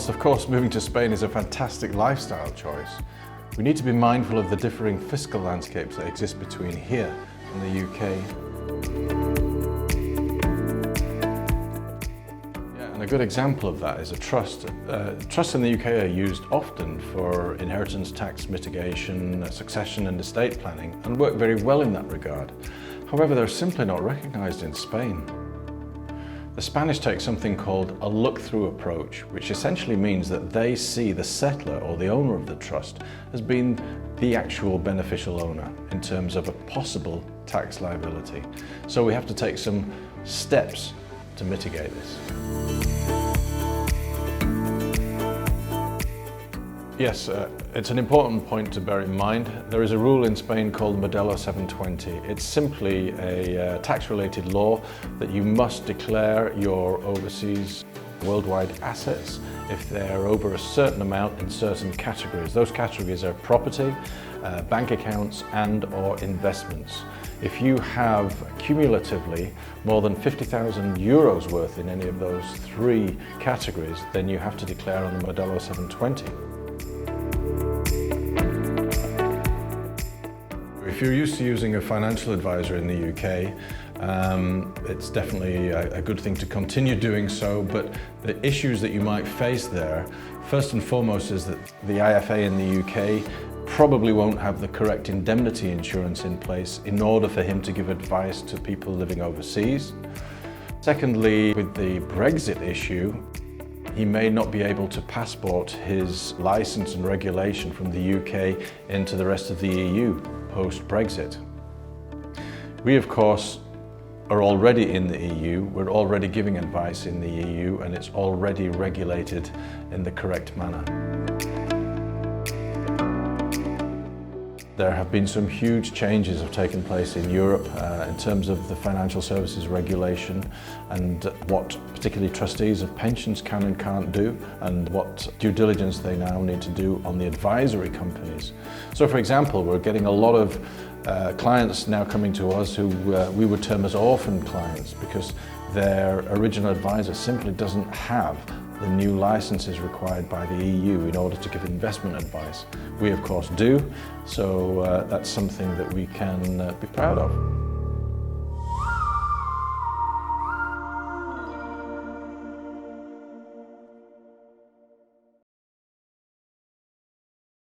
Whilst of course moving to Spain is a fantastic lifestyle choice, we need to be mindful of the differing fiscal landscapes that exist between here and the UK. And a good example of that is a trust. Trusts in the UK are used often for inheritance tax mitigation, succession and estate planning, and work very well in that regard. However, they're simply not recognised in Spain. The Spanish take something called a look-through approach, which essentially means that they see the settlor or the owner of the trust as being the actual beneficial owner in terms of a possible tax liability. So we have to take some steps to mitigate this. Yes, it's an important point to bear in mind. There is a rule in Spain called Modelo 720. It's simply a tax-related law that you must declare your overseas worldwide assets if they're over a certain amount in certain categories. Those categories are property, bank accounts and/or investments. If you have cumulatively more than 50,000 euros worth in any of those three categories, then you have to declare on the Modelo 720. If you're used to using a financial advisor in the UK, it's definitely a good thing to continue doing so, but the issues that you might face there, first and foremost, is that the IFA in the UK probably won't have the correct indemnity insurance in place in order for him to give advice to people living overseas. Secondly, with the Brexit issue, he may not be able to passport his license and regulation from the UK into the rest of the EU post-Brexit. We, of course, are already in the EU, we're already giving advice in the EU, and it's already regulated in the correct manner. There have been some huge changes have taken place in Europe in terms of the financial services regulation and what particularly trustees of pensions can and can't do, and what due diligence they now need to do on the advisory companies. So for example, we're getting a lot of clients now coming to us who we would term as orphan clients because their original advisor simply doesn't have the new licenses required by the EU in order to give investment advice. We of course do, so that's something that we can be proud of.